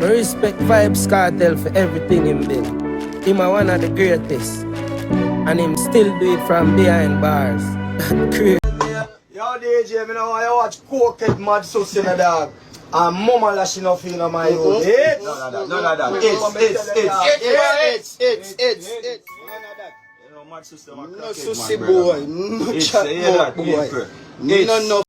I respect Vybz Kartel for everything him did. Him a one of the greatest. And him still do it from behind bars. Crazy. Yo DJ, me know I watch Kartel Masicka in the dog. And mama lashing off in my road. It's None of that. It's. You know, Masicka, no sussy boy, no chat boy. No.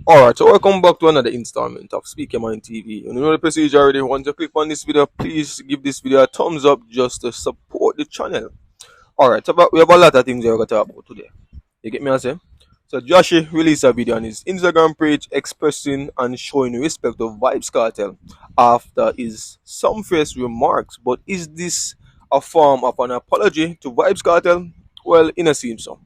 Alright, so welcome back to another installment of Speak Your Mind TV. You know the procedure already. Once you click on this video, please give this video a thumbs up just to support the channel. Alright, so we have a lot of things we're going to talk about today. You get me, I say? So Jashi released a video on his Instagram page expressing and showing respect to Vybz Kartel after his some-face remarks. But is this a form of an apology to Vybz Kartel? Well, it seems so.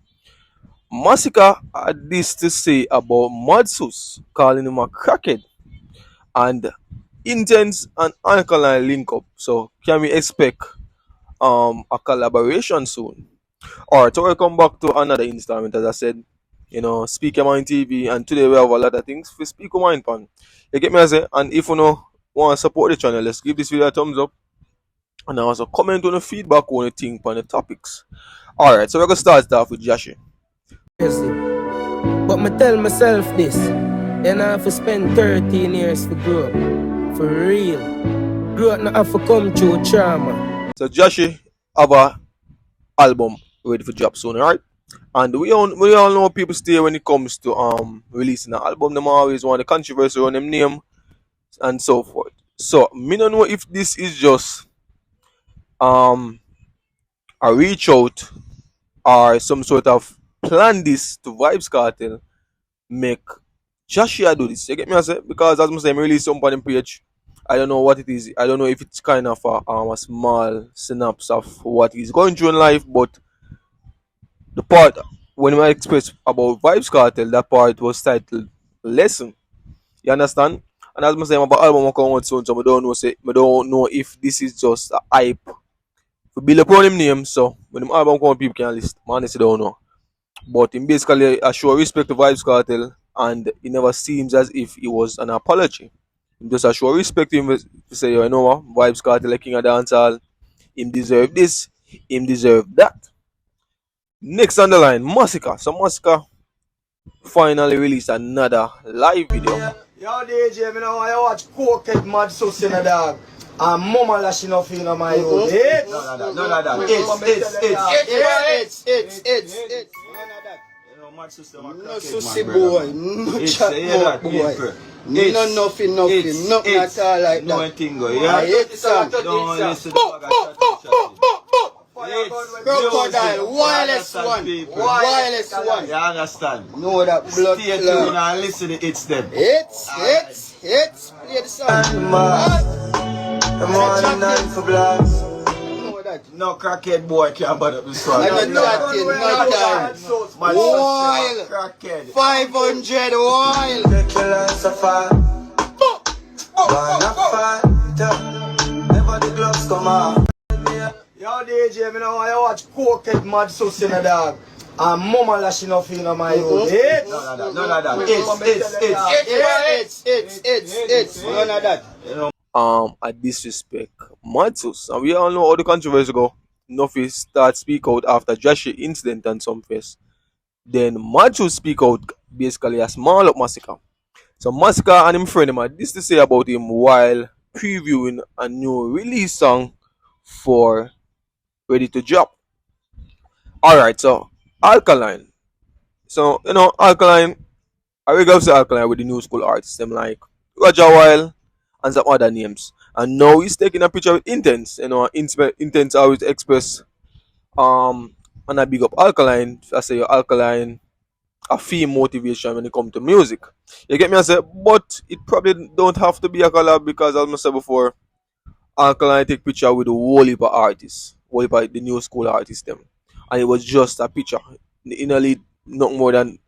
Massicka had this to say about Massicka, calling him a crackhead, and Intense and Alkaline link up. So can we expect a collaboration soon? Alright, so welcome back to another installment. As I said, you know, Speak Your Mind TV, and today we have a lot of things for Speak Your Mind pan. You get me, I say? And if you know want to support the channel, let's give this video a thumbs up and also comment on the feedback on the thing on the topics. Alright, so we're gonna start off with Jashi. But I tell myself this, you know, have to spend 13 years to grow up. For real. Grow up not have to come through trauma. So Jashi have a album ready for drop soon, alright? And we all know people stay when it comes to releasing an album. Them always want the controversy on them name and so forth. So me don't know if this is just a reach out or some sort of plan this to Vybz Kartel make Jashi do this. You get me, I say? Because as I say, I release something on the page. I don't know what it is. I don't know if it's kind of a small synopsis of what he's going through in life, but the part when I express about Vybz Kartel, that part was titled Lesson. You understand? And as I say, about album coming out soon, so I don't know if this is just a hype to build upon him name. So when the album come, people can list. Man, honestly don't know. But in basically I show respect to Vybz Kartel, and it never seems as if it was an apology. Just I show respect to him to say, you know what, Vybz Kartel, like king of dancehall, him deserve this, him deserve that. Next on the line, Massicka. So Massicka finally released another live video. Yo DJ, me know I watch Kartel Masicka in the dog. And mama lashing off in my road. It's None of that. It's. You know, Masicka, no sussy boy, no chat boy. No nothing at all like no that. thing go, yeah? Don't listen to Crocodile, wireless one. You understand? Know that blood Stay tuned clot. and listen to it them. It's. Play the song. Morning night for blacks. Know that. No crackhead boy can't bother up the song. I'm not chatting, no time. Wild. Crackhead. 500 wild. The killers are fire. Wanna fight. Never the gloves come out. Yo DJ, me know I watch Kartel Masicka in the dog. And mama lashing off in my road. It's None of that. It's. None of that. You know, I disrespect Massicka, and we all know how the controversy go. Nothing start speak out after Jashi incident and some face. Then Massicka speak out basically a small up Massicka. So Massicka and him friend him had this to say about him while previewing a new release song for Ready to Drop. Alright, so Alkaline. So you know Alkaline, I regular say Alkaline with the new school artists, them like Roger Wild and some other names. And now he's taking a picture with Intense. You know, Intense always express and I big up Alkaline. I say Alkaline a fee motivation when it comes to music. You get me, I say, but it probably don't have to be a collab because as I said before, Alkaline take picture with the whole heap of artists, whole heap of the new school artists them. And it was just a picture. In a lead, not more than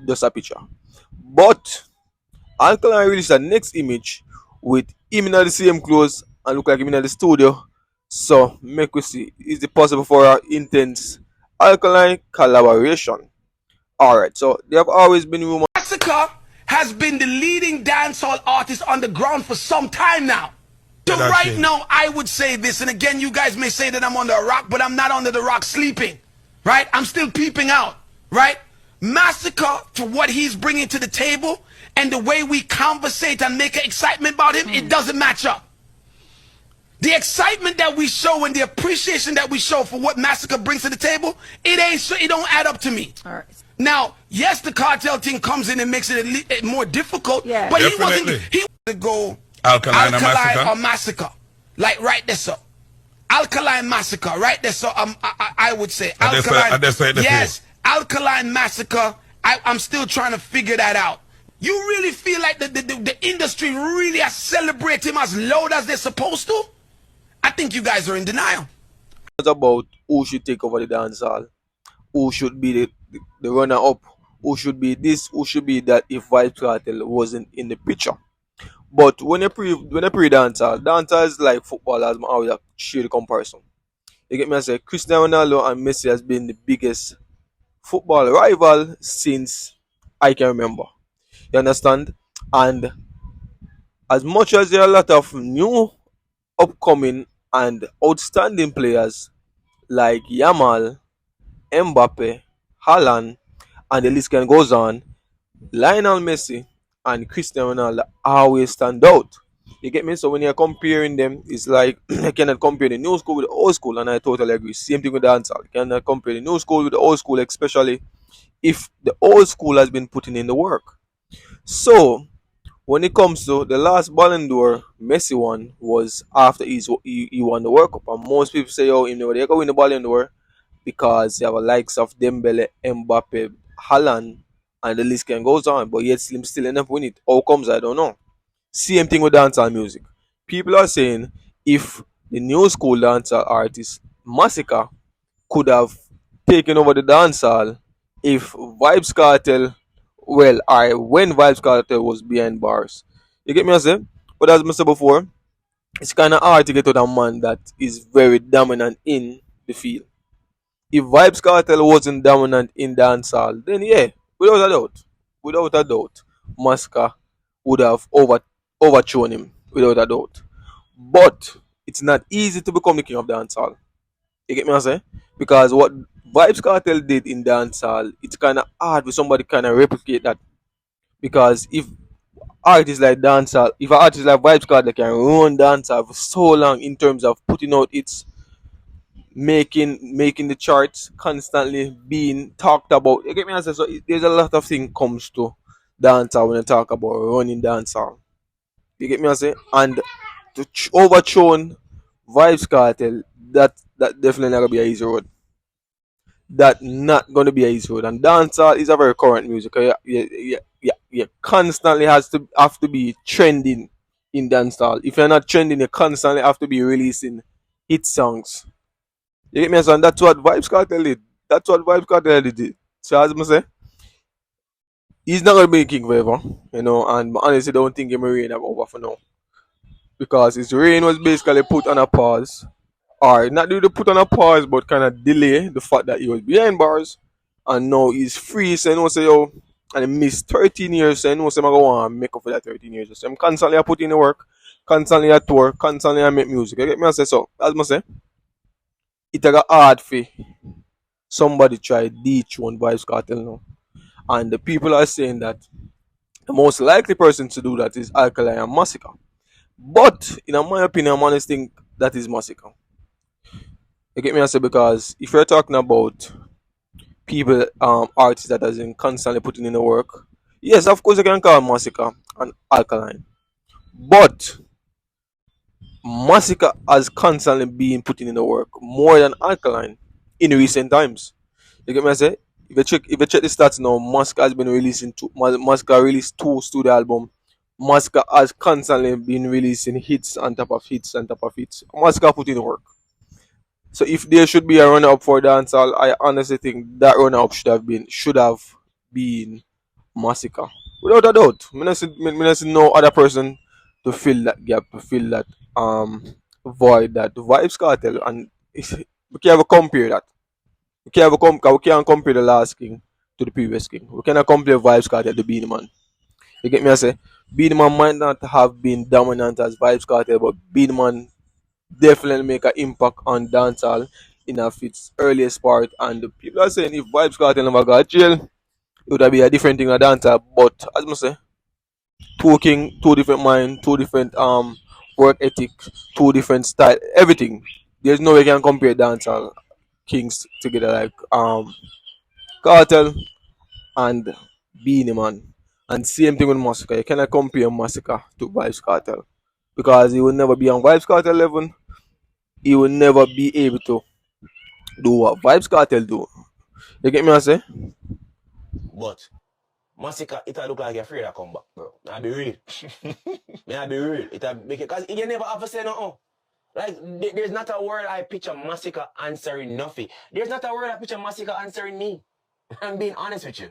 just a picture. But Alkaline released the next image with him in the same clothes and look like him in the studio. So make we see, is it possible for an Intense Alkaline collaboration? Alright, so there have always been rumors. Massicka has been the leading dancehall artist on the ground for some time now. So right now, I would say this, and again, you guys may say that I'm under a rock, but I'm not under the rock sleeping, right? I'm still peeping out, right? Massicka, for what he's bringing to the table, and the way we conversate and make an excitement about him, it doesn't match up. The excitement that we show and the appreciation that we show for what Massicka brings to the table, it don't add up to me. All right. Now, yes, the cartel thing comes in and makes it more difficult, but Definitely. he wanted to go Alkaline or Massicka. Like, right there, so. Alkaline Masicka, right there, so I would say. Alkaline, yes, Alkaline Masicka, I'm still trying to figure that out. You really feel like the industry really has celebrated him as loud as they're supposed to? I think you guys are in denial. It's about who should take over the dancehall, who should be the runner-up, who should be this, who should be that if Vybz Kartel wasn't in the picture. But when you pre dancehall is like football, as I always share the comparison. You get me? I say Cristiano Ronaldo and Messi has been the biggest football rival since I can remember. You understand? And as much as there are a lot of new upcoming and outstanding players like Yamal, Mbappe, Haaland, and the list can goes on, Lionel Messi and Cristiano Ronaldo always stand out. You get me? So when you're comparing them, it's like you cannot compare the new school with the old school, and I totally agree. Same thing with dancehall. You cannot compare the new school with the old school, especially if the old school has been putting in the work. So when it comes to the last Ballon d'Or Messi won was after he won the World Cup, and most people say, oh, you know, they're going to win the Ballon d'Or because you have the likes of Dembele, Mbappe, Haaland, and the list can goes on, but yet Slim still end up winning it. How comes? I don't know. Same thing with dancehall music. People are saying if the new school dancehall artist Massicka could have taken over the dancehall if Vybz Kartel, when Vybz Kartel was behind bars. You get me? I say? But as I said before, it's kind of hard to get to that man that is very dominant in the field. If Vybz Kartel wasn't dominant in dancehall, then yeah, without a doubt, Massicka would have overthrown him, without a doubt. But it's not easy to become the king of dancehall. You get me what I'm saying? Because what Vybz Kartel did in dancehall, it's kind of hard for somebody kind of replicate that. Because if an artist like Vybz Kartel can run dancehall for so long in terms of putting out its making the charts, constantly being talked about. You get me? So there's a lot of things comes to dancehall when you talk about running dancehall. You get me? And to overthrow Vybz Kartel, that definitely not gonna be an easy road. That not gonna be an easy road. And dancehall is a very current music. You constantly have to be trending in dancehall. If you're not trending, you constantly have to be releasing hit songs. You get me? And that's what Vybz Kartel did. That's what Vybz Kartel did. So as I say, he's not gonna be king forever, you know. And I honestly don't think him reign over for now, because his reign was basically put on a pause, or not really put on a pause, but kind of delay the fact that he was behind bars, and now he's free. So you know, say yo, and he missed 13 years. So you know, say I'm gonna make up for that 13 years. So I'm constantly put in the work, constantly at tour, constantly I make music. You get me? I say so. As I say, it got hard for somebody try dethrone Vybz Kartel now. And the people are saying that the most likely person to do that is Alkaline and Masicka. But in my opinion, I'm honest think that is Massicka. You get me? I say, because if you're talking about people, artists that has been constantly putting in the work, yes, of course you can call Massicka and Alkaline. But Massicka has constantly been putting in the work more than Alkaline in recent times. You get me? I say, if you check the stats now, Massicka has been releasing Massicka released 2 studio albums. Massicka has constantly been releasing hits on top of hits on top of hits. Massicka put in the work. So if there should be a runner up for dancehall, I honestly think that runner up should have been Massicka. Without a doubt. I see no other person to fill that gap, to fill that void that Vybz Kartel, and we can't even compare that. We can't compare the last king to the previous king. We cannot compare Vybz Kartel to Beenie Man. You get me? I say, Beenie Man might not have been dominant as Vybz Kartel, but Beenie Man definitely make an impact on dancehall in its earliest part. And the people are saying if Vybz Kartel never got jail, it would have been a different thing in dancehall. But as I say, two king, two different mind, two different work ethic, two different style, everything. There's no way you can compare dancehall kings together like Kartel and Beanie Man. And same thing with Massicka. You cannot compare Massicka to Vybz Kartel because he will never be on Vybz Kartel level. He will never be able to do what Vybz Kartel do. You get me? I say. But Massicka, it look like you're afraid to come back, bro. I be real. I be real. It make it, cause you never have to say nothing. Like there's not a word I picture Massicka answering nothing. There's not a word I picture Massicka answering me. I'm being honest with you.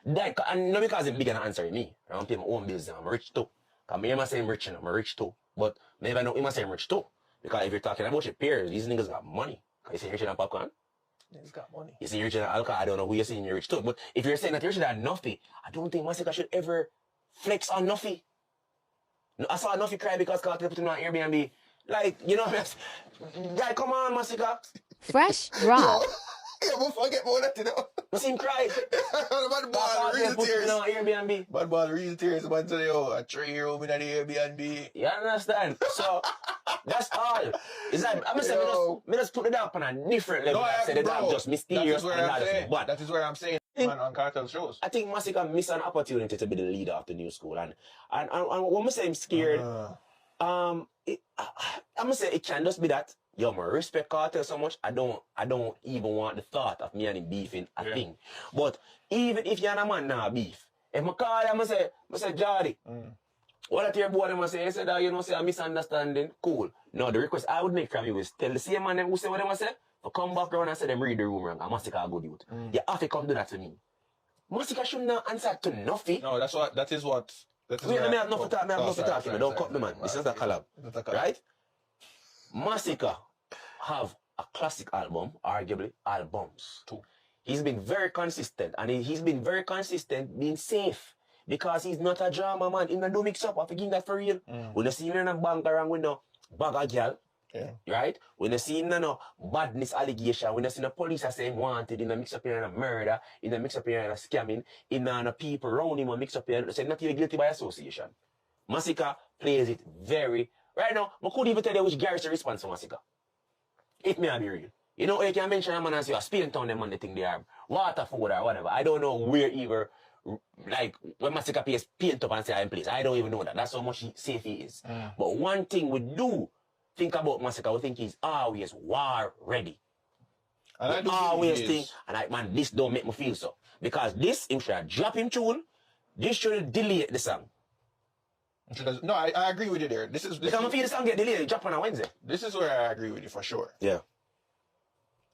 That and not because it's big and answering me. I don't pay my own bills. I'm rich too. Cause me say I'm rich and I'm rich too. But maybe I know him say I'm rich too. Because if you're talking about your peers, these niggas got money. You see rich and popcorn? He's got money. You see rich and alcohol, I don't know who you're saying you're rich too. But if you're saying that you're rich and nothing, I don't think Massicka should ever flex on nothing. No, I saw nothing cry because Kartel put him on Airbnb. Like, you know, guy, come on, Massicka. Fresh drop. Yeah, but forget about that, you know. I see him cry. Bad ball, real Put him tears. on Airbnb. Bad ball, real tears. Man, tell you, a 3-year-old in the Airbnb. You understand? So, that's all. It's like, I'm saying, me just put it up on a different level. No, I said the dog bro, just mysterious that is where and I'm not just saying. bad. That is where I'm saying, man, on Kartel shows. I think Massicka missed an opportunity to be the leader of the new school. And when I say I'm scared, I'm gonna say it can just be that. Yo, I respect Kartel so much. I don't even want the thought of me and him beefing a thing. But even if you're a man now beef, if I call him, I say, Jardy, what at your boy, I say, you said that, you know, say a misunderstanding. Cool. No, the request I would make from you is tell the same man them who say what they say, to come back around and say them read the room wrong. And Massicka a good youth. You have to come do that to me. Massicka should not answer to nothing. No, that is what. Wait, I have enough to talk to me. Don't cut me, man. This is a collab. Right? Massicka have a classic album, arguably albums. Two. He's been very consistent, and he's been very consistent being safe because he's not a drama man. He don't do mix up. I think that for real. When you see him in a bank around with no bag of girl, right? When you see him in no badness allegation, when you see the police are saying wanted, in a mix up in a murder, in a mix up in a scamming, in a people around him, a mix up in, say not even guilty by association. Massicka plays it very. Right now, I couldn't even tell you which garrison response to Massicka. It may be real. You know, you can mention a man and say, a Spain town, them man, they think they are Waterford or whatever. I don't know where either, like, when Massicka pays paint up and say I'm in place. I don't even know that. That's how much safe he is. But one thing we do think about Massicka, we think he's always war ready. And I do always think, and like, man, this don't make me feel so. Because this, him should drop him tune, this should delay the song. No, I agree with you there. This is Because I feel the song get delayed, drop on a Wednesday. This is where I agree with you for sure. Yeah.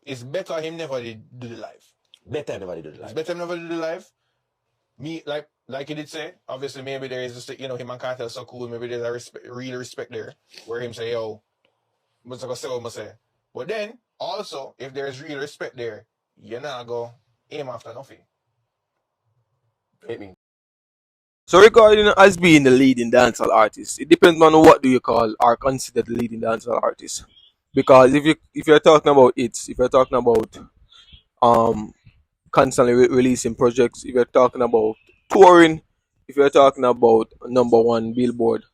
It's better him never did do the live. Better never did the live. It's better him never do the live. Me, like you did say, obviously maybe there is just, you know, him and Kartel so cool, maybe there's a real respect there, where him say, yo, what's I gonna say what I say. But then, also, if there's real respect there, you're not go aim after nothing. I mean, So regarding as being the leading dancehall artist, it depends on what do you call or consider the leading dancehall artist. Because if you're talking about hits, if you're talking about constantly releasing projects, if you're talking about touring, if you're talking about number one Billboard,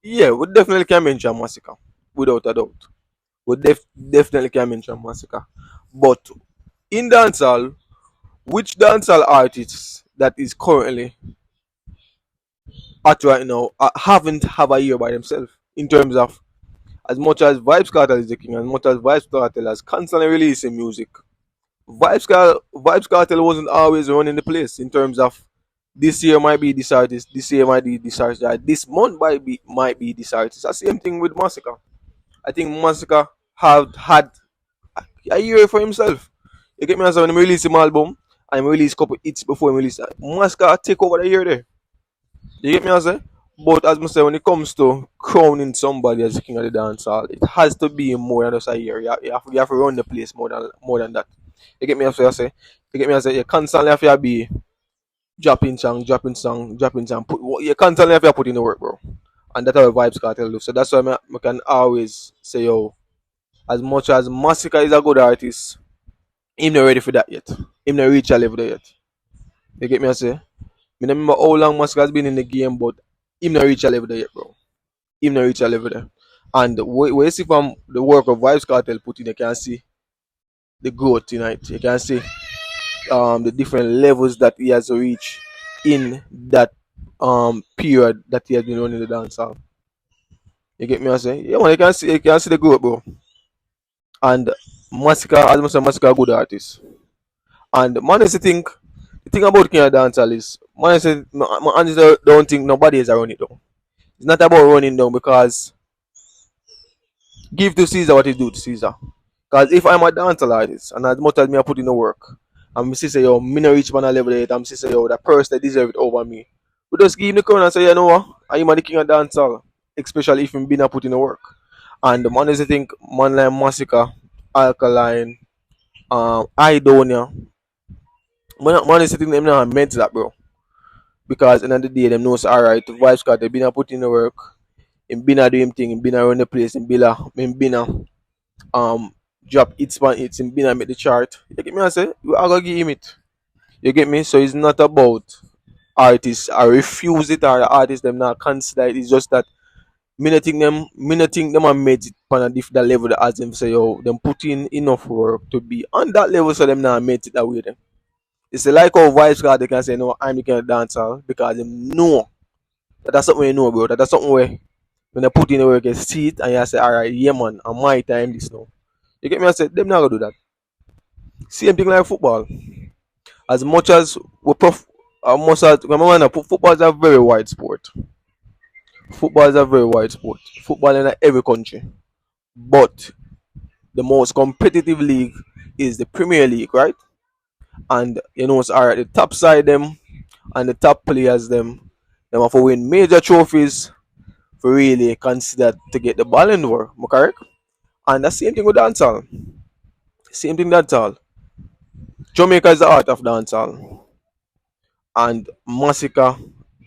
yeah, we definitely can mention Massicka, without a doubt. We definitely can mention Massicka. But in dancehall, which dancehall artists that is currently at right now haven't have a year by themselves in terms of as much as Vybz Kartel is the king, as much as Vybz Kartel has constantly releasing music, Vybz Kartel wasn't always running the place in terms of this year might be this artist, this year might be this artist, this month might be this artist. The same thing with Massicka. I think Massicka have had a year for himself. You get me? As when he released him album and he released a couple hits before he released that. Massicka take over the year there. You get me? I say? But as I say, when it comes to crowning somebody as the king of the dancehall, it has to be more than just a year. You have to run the place more than that. You get me? I say? You get me? I say? You constantly have to be dropping song, dropping song, dropping song. You can't tell me if you put in the work, bro. And that's how Vybz Kartel do. So that's why I can always say, yo, as much as Massicka is a good artist, him not ready for that yet. Him not reach a level there yet. You get me? I say. Me not remember how long Massicka has been in the game, but him not reach a level there yet, bro. Him not reach a level there. And where you see from the work of Vybz Kartel put in, you can see the growth tonight. You can see the different levels that he has reached in that period that he has been running the dancehall. You get me? I say, yeah, man, you can see the growth, bro. And Massicka, as much as Massicka, a good artist. And man, is the thing about Kenya dancehall is, man, man, honestly don't think nobody is around it though. It's not about running down because give to Caesar what is due to Caesar. Because if I'm a dancehall artist and as much as me I put in the work, and me say yo, me no reach man a level yet, and me say yo, that person that deserve it over me. We just give him the crown and say, you know what, I'm the king of dancehall, especially if him been a put in the work. And the man is think man like Massicka, Alkaline, Idonia, man is think them not meant that, bro. Because in the end of the day, them knows alright, Vybz Kartel, they been a put in the work, him been a do him thing, him been a run the place, him been a um drop hits pan hits, him been a make the chart. You get me? I say, I gotta give him it. You get me? So it's not about artists I refuse it or the artists them not consider it. It's just that me not think them have made it on a different level that as them say, yo, them put in enough work to be on that level so them not made it that way then. It's like how Vybz Kartel they can say no, I'm the kind of dancer because them know that's something you know, bro. That's something where when they put in the work, you see it and you say, alright, yeah man, I'm my time this now. You get me? I said them not gonna do that. Same thing like football. As much as we almost as remember now, football is a very wide sport. Football is a very wide sport. Football in every country. But the most competitive league is the Premier League, right? And you know it's alright, the top side them and the top players them have to win major trophies for really consider to get the Ballon d'Or, am I correct? And the same thing with dancehall. Same thing dancehall. Jamaica is the art of dancehall. And Massicka,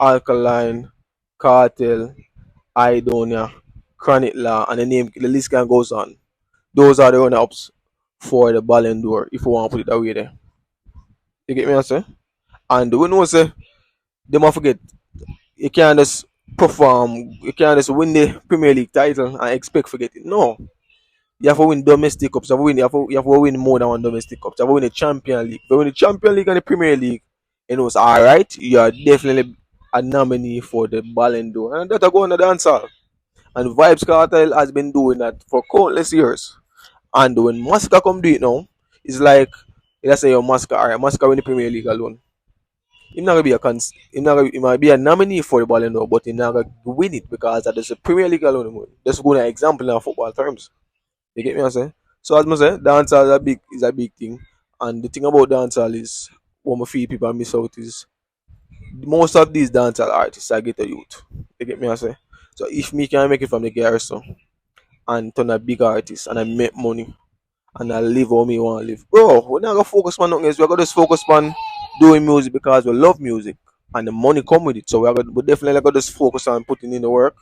Alkaline, Kartel, Idonia, Chronic Law, and the list can goes on. Those are the runner ups for the Ballon d'Or, if you want to put it that way there. You get me answer? And we know say they must forget you can't just perform, you can't just win the Premier League title and expect forget it. No. You have to win domestic cups, you have to win more than one domestic cups, you have to win the Champion League. If you win the Champion League and the Premier League, you know it's alright, you are definitely a nominee for the Ballon d'Or. And that'll go on the dancehall. And Vybz Kartel has been doing that for countless years. And when Massicka come do it now, it's like let's say your Massicka, alright, Massicka win the Premier League alone. He's not gonna be he might be a nominee for the Ballon d'Or, but he's not gonna win it because that is a Premier League alone. That's a good example in football terms. You get me? I say. So as I say, dancehall is a big thing, and the thing about dancehall is what my feel people miss out is most of these dancehall artists are get a youth. You get me? I say. So if me can make it from the garrison and turn a big artist and I make money and I live how me want to live. Bro, we're not gonna focus on nothing else. We're gonna just focus on doing music because we love music and the money come with it. So we definitely gonna just focus on putting in the work,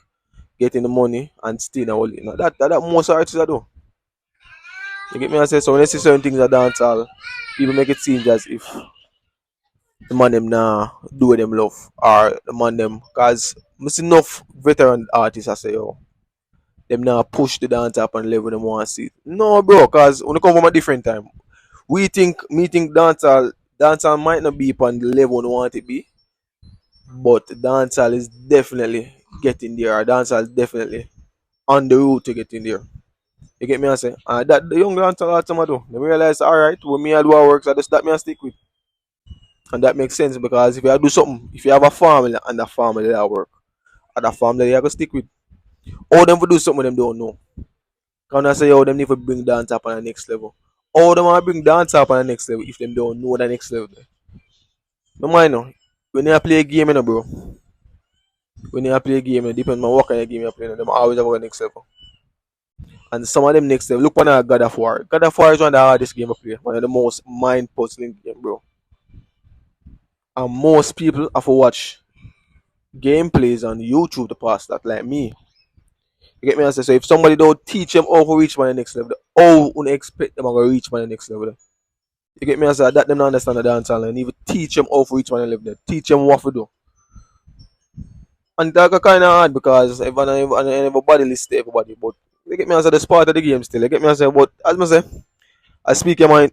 getting the money and staying all you know. That most artists are do. You get me I say so when I see certain things that dance all, people make it seem as if the man them nah do what them love or the man them cause I see enough veteran artists I say yo them now push the dance up and level them want to see it. No bro, cause when you come from a different time. Me think dancehall might not be upon the level we want it to be, but dancehall is definitely getting there. Or dancehall is definitely on the route to getting there. You get me? I say, that the young dancehall artists do. They realize, alright, when me I do our work, so just that me I stick with, and that makes sense because if you do something, if you have a family and a family that work, and a family you have to stick with, all them for do something them don't know. Can I say, oh, them need to bring dance up on the next level? All them want to bring dance up on the next level if them don't know the next level. No mind no. When you play a game, you know, bro. When you play a game, it depends on what kind of game you play. Them always have a next level. And some of them next level, look on a God of War. God of War is one of the hardest game I play. One of the most mind puzzling game, bro. And most people have to watch gameplays on YouTube to pass that, like me. You get me? I say, so if somebody don't teach them how to reach my next level, how you expect them to reach my next level? You get me? I say that them not understand the dancehall and even teach them how to reach my level. Teach them what to do. And that kind of hard because everybody listen to everybody. But you get me? I say that's part of the game still. You get me? I say, but as I say, I speak your mind.